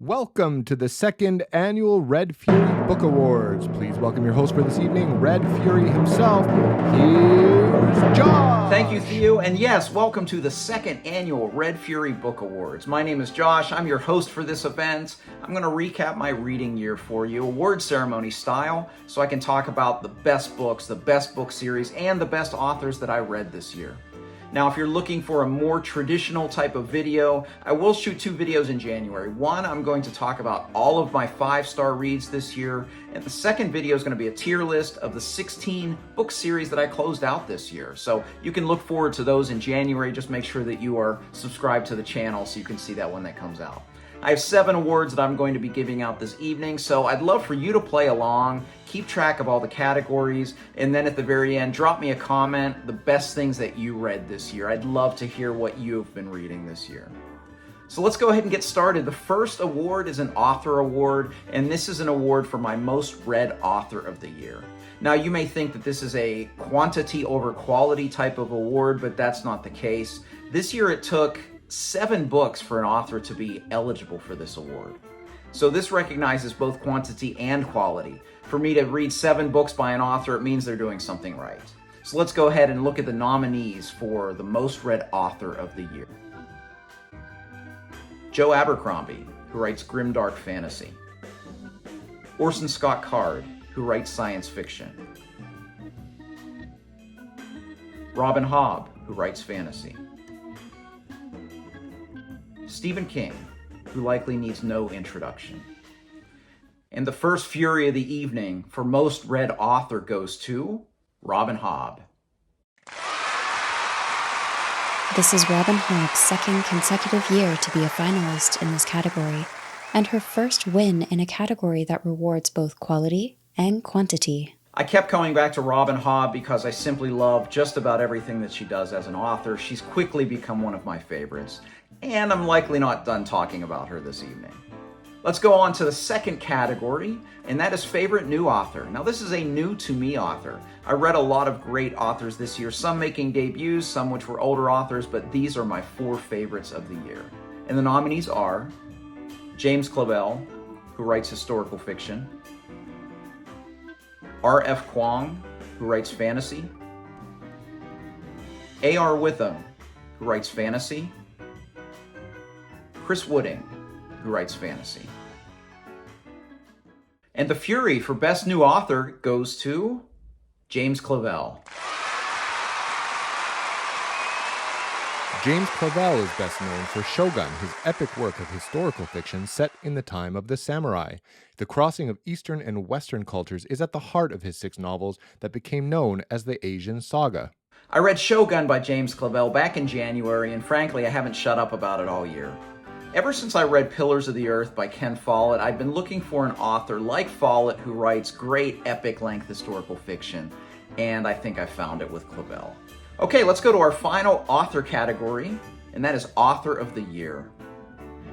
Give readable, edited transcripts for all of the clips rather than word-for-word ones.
Welcome to the second annual Red Fury Book Awards. Please welcome your host for this evening, Red Fury himself. Here's Josh. Thank you, Theo. And yes, welcome to the second annual Red Fury Book Awards. My name is Josh. I'm your host for this event. I'm going to recap my reading year for you, award ceremony style, so I can talk about the best books, the best book series, and the best authors that I read this year. Now, if you're looking for a more traditional type of video, I will shoot two videos in January. One, I'm going to talk about all of my 5-star reads this year, and the second video is going to be a tier list of the 16 book series that I closed out this year. So you can look forward to those in January. Just make sure that you are subscribed to the channel so you can see that when that comes out. I have 7 awards that I'm going to be giving out this evening, so I'd love for you to play along, keep track of all the categories, and then at the very end, drop me a comment, the best things that you read this year. I'd love to hear what you've been reading this year. So let's go ahead and get started. The first award is an author award, and this is an award for my most read author of the year. Now, you may think that this is a quantity over quality type of award, but that's not the case. This year it took 7 books for an author to be eligible for this award. So this recognizes both quantity and quality. For me to read 7 books by an author, it means they're doing something right. So let's go ahead and look at the nominees for the most read author of the year. Joe Abercrombie, who writes grimdark fantasy. Orson Scott Card, who writes science fiction. Robin Hobb, who writes fantasy. Stephen King, who likely needs no introduction. And the first Fury of the evening for most read author goes to Robin Hobb. This is Robin Hobb's second consecutive year to be a finalist in this category, and her first win in a category that rewards both quality and quantity. I kept coming back to Robin Hobb because I simply love just about everything that she does as an author. She's quickly become one of my favorites, and I'm likely not done talking about her this evening. Let's go on to the second category, and that is favorite new author. Now, this is a new to me author. I read a lot of great authors this year, some making debuts, some which were older authors, but these are my 4 favorites of the year. And the nominees are James Clavell, who writes historical fiction, R.F. Kuang, who writes fantasy, A.R. Witham, who writes fantasy, Chris Wooding, who writes fantasy. And the Fury for Best New Author goes to James Clavell. James Clavell is best known for Shogun, his epic work of historical fiction set in the time of the samurai. The crossing of Eastern and Western cultures is at the heart of his 6 novels that became known as the Asian Saga. I read Shogun by James Clavell back in January, and frankly, I haven't shut up about it all year. Ever since I read Pillars of the Earth by Ken Follett, I've been looking for an author like Follett who writes great epic-length historical fiction, and I think I found it with Clavell. Okay, let's go to our final author category, and that is Author of the Year.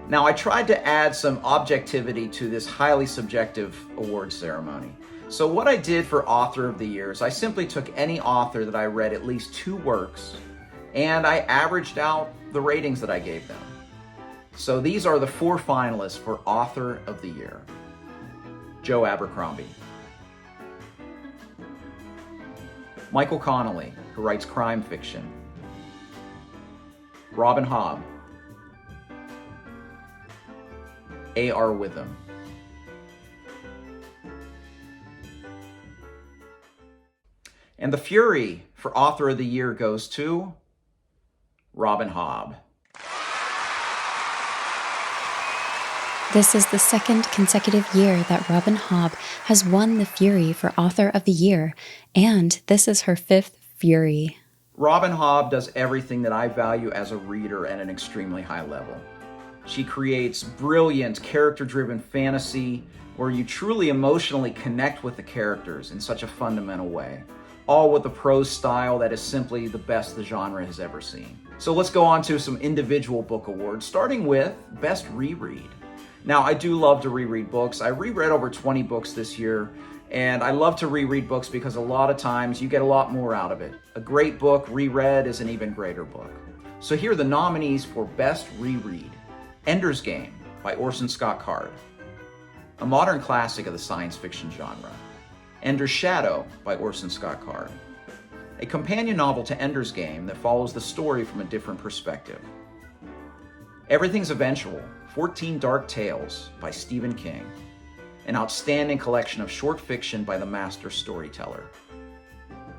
Now, I tried to add some objectivity to this highly subjective award ceremony. So what I did for Author of the Year is I simply took any author that I read at least 2 works, and I averaged out the ratings that I gave them. So these are the 4 finalists for Author of the Year. Joe Abercrombie. Michael Connelly, who writes crime fiction. Robin Hobb. A.R. Witham. And the Fury for Author of the Year goes to Robin Hobb. This is the second consecutive year that Robin Hobb has won the Fury for Author of the Year, and this is her 5th Fury. Robin Hobb does everything that I value as a reader at an extremely high level. She creates brilliant, character-driven fantasy where you truly emotionally connect with the characters in such a fundamental way, all with a prose style that is simply the best the genre has ever seen. So let's go on to some individual book awards, starting with Best Reread. Now, I do love to reread books. I reread over 20 books this year, and I love to reread books because a lot of times you get a lot more out of it. A great book reread is an even greater book. So here are the nominees for Best Reread. Ender's Game by Orson Scott Card, a modern classic of the science fiction genre. Ender's Shadow by Orson Scott Card, a companion novel to Ender's Game that follows the story from a different perspective. Everything's Eventual, 14 Dark Tales by Stephen King, an outstanding collection of short fiction by the master storyteller.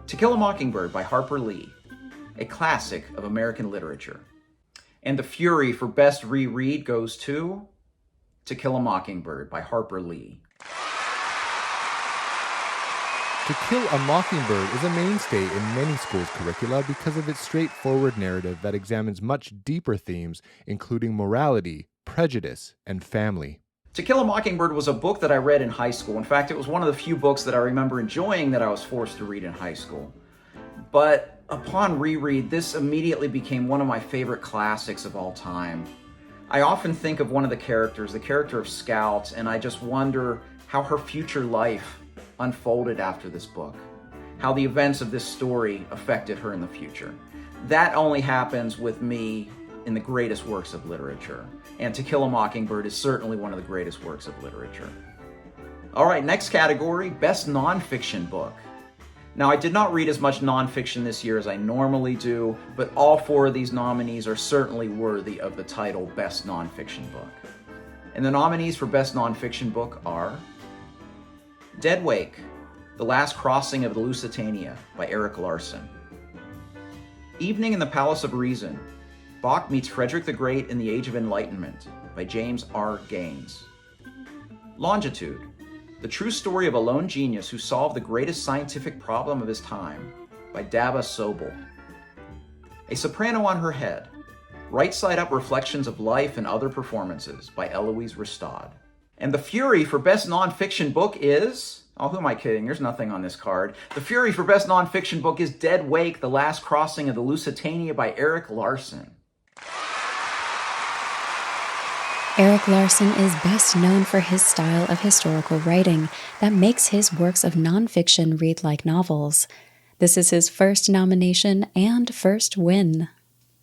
To Kill a Mockingbird by Harper Lee, a classic of American literature. And the Fury for Best Reread goes to Kill a Mockingbird by Harper Lee. To Kill a Mockingbird is a mainstay in many schools' curricula because of its straightforward narrative that examines much deeper themes, including morality, prejudice, and family. To Kill a Mockingbird was a book that I read in high school. In fact, it was one of the few books that I remember enjoying that I was forced to read in high school. But upon reread, this immediately became one of my favorite classics of all time. I often think of one of the characters, the character of Scout, and I just wonder how her future life unfolded after this book, how the events of this story affected her in the future. That only happens with me in the greatest works of literature, and To Kill a Mockingbird is certainly one of the greatest works of literature. All right, next category, Best Nonfiction Book. Now, I did not read as much nonfiction this year as I normally do, but all four of these nominees are certainly worthy of the title Best Nonfiction Book. And the nominees for Best Nonfiction Book are Dead Wake, The Last Crossing of the Lusitania by Erik Larson. Evening in the Palace of Reason, Bach Meets Frederick the Great in the Age of Enlightenment by James R. Gaines. Longitude, The True Story of a Lone Genius Who Solved the Greatest Scientific Problem of His Time by Dava Sobel. A Soprano on Her Head, Right Side Up Reflections of Life and Other Performances by Eloise Ristad. And the Fury for Best Nonfiction Book is... Oh, who am I kidding? There's nothing on this card. The Fury for Best Nonfiction Book is Dead Wake, The Last Crossing of the Lusitania by Erik Larson. Erik Larson is best known for his style of historical writing that makes his works of nonfiction read like novels. This is his first nomination and first win.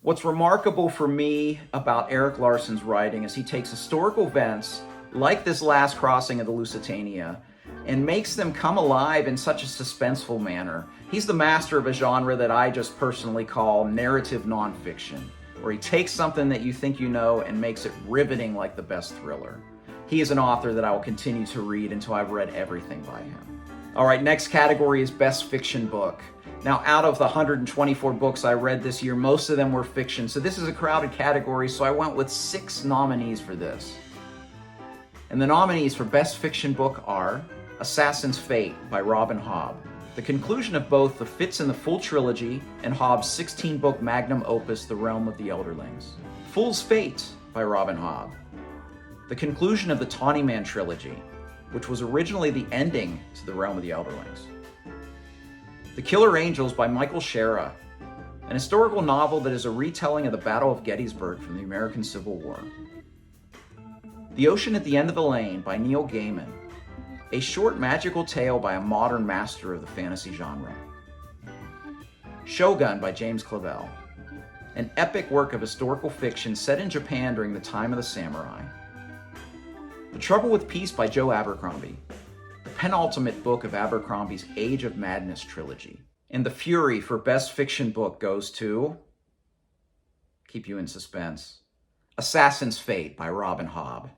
What's remarkable for me about Erik Larson's writing is he takes historical events like this Last Crossing of the Lusitania and makes them come alive in such a suspenseful manner. He's the master of a genre that I just personally call narrative nonfiction, where he takes something that you think you know and makes it riveting like the best thriller. He is an author that I will continue to read until I've read everything by him. All right, next category is Best Fiction Book. Now, out of the 124 books I read this year, most of them were fiction, so this is a crowded category, so I went with 6 nominees for this. And the nominees for Best Fiction Book are Assassin's Fate by Robin Hobb, the conclusion of both the Fitz and the Fool trilogy and Hobb's 16-book magnum opus, The Realm of the Elderlings. Fool's Fate by Robin Hobb, the conclusion of the Tawny Man trilogy, which was originally the ending to The Realm of the Elderlings. The Killer Angels by Michael Shera, an historical novel that is a retelling of the Battle of Gettysburg from the American Civil War. The Ocean at the End of the Lane by Neil Gaiman, a short magical tale by a modern master of the fantasy genre. Shogun by James Clavell, an epic work of historical fiction set in Japan during the time of the samurai. The Trouble with Peace by Joe Abercrombie, the penultimate book of Abercrombie's Age of Madness trilogy. And the Fury for Best Fiction Book goes to, keep you in suspense, Assassin's Fate by Robin Hobb.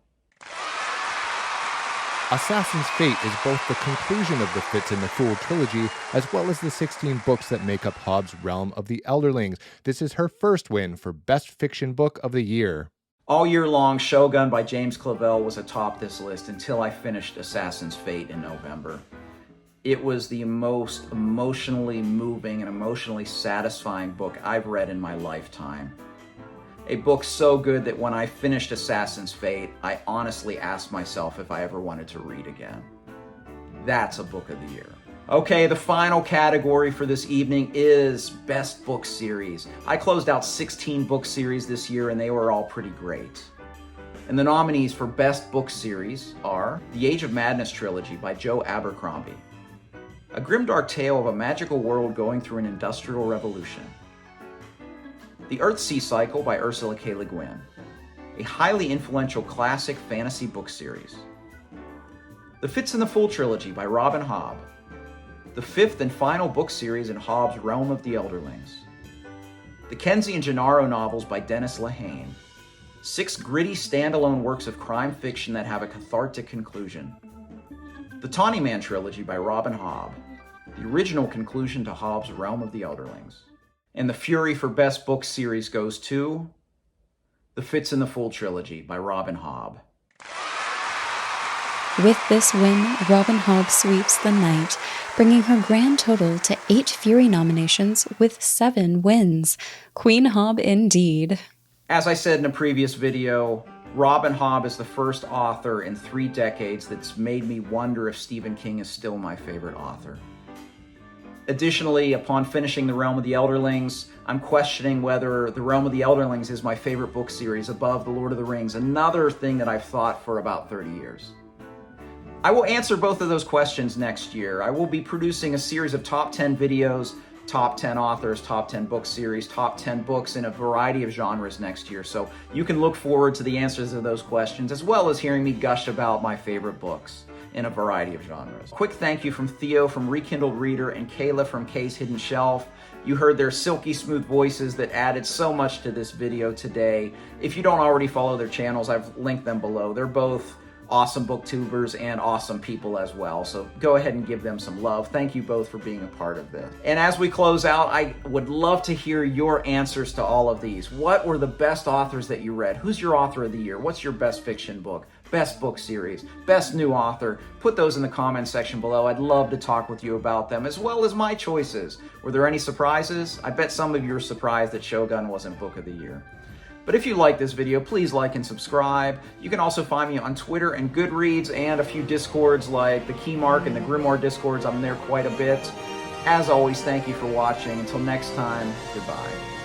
Assassin's Fate is both the conclusion of the Fitz and the Fool trilogy, as well as the 16 books that make up Hobb's Realm of the Elderlings. This is her first win for Best Fiction Book of the Year. All year long, Shogun by James Clavell was atop this list until I finished Assassin's Fate in November. It was the most emotionally moving and emotionally satisfying book I've read in my lifetime. A book so good that when I finished Assassin's Fate, I honestly asked myself if I ever wanted to read again. That's a book of the year. Okay, the final category for this evening is Best Book Series. I closed out 16 book series this year and they were all pretty great. And the nominees for Best Book Series are The Age of Madness trilogy by Joe Abercrombie, a grimdark tale of a magical world going through an industrial revolution. The Earth-Sea Cycle by Ursula K. Le Guin, a highly influential classic fantasy book series. The Fitz and the Fool trilogy by Robin Hobb. The fifth and final book series in Hobb's Realm of the Elderlings. The Kenzie and Gennaro novels by Dennis Lehane. 6 gritty standalone works of crime fiction that have a cathartic conclusion. The Tawny Man trilogy by Robin Hobb, the original conclusion to Hobb's Realm of the Elderlings. And the Fury for Best Book Series goes to The Fitz and the Fool trilogy by Robin Hobb. With this win, Robin Hobb sweeps the night, bringing her grand total to 8 Fury nominations with 7 wins. Queen Hobb indeed. As I said in a previous video, Robin Hobb is the first author in 3 decades that's made me wonder if Stephen King is still my favorite author. Additionally, upon finishing The Realm of the Elderlings, I'm questioning whether The Realm of the Elderlings is my favorite book series above The Lord of the Rings, another thing that I've thought for about 30 years. I will answer both of those questions next year. I will be producing a series of top 10 videos, top 10 authors, top 10 book series, top 10 books in a variety of genres next year. So you can look forward to the answers to those questions, as well as hearing me gush about my favorite books in a variety of genres. Quick thank you from Theo from Rekindled Reader and Kayla from Kay's Hidden Shelf. You heard their silky smooth voices that added so much to this video today. If you don't already follow their channels, I've linked them below. They're both awesome booktubers and awesome people as well, so go ahead and give them some love. Thank you both for being a part of this. And as we close out, I would love to hear your answers to all of these. What were the best authors that you read? Who's your author of the year? What's your best fiction book? Best book series? Best new author? Put those in the comment section below. I'd love to talk with you about them, as well as my choices. Were there any surprises? I bet some of you are surprised that Shogun wasn't book of the year. But if you like this video, please like and subscribe. You can also find me on Twitter and Goodreads and a few Discords like the Keymark and the Grimoire Discords. I'm there quite a bit. As always, thank you for watching. Until next time, goodbye.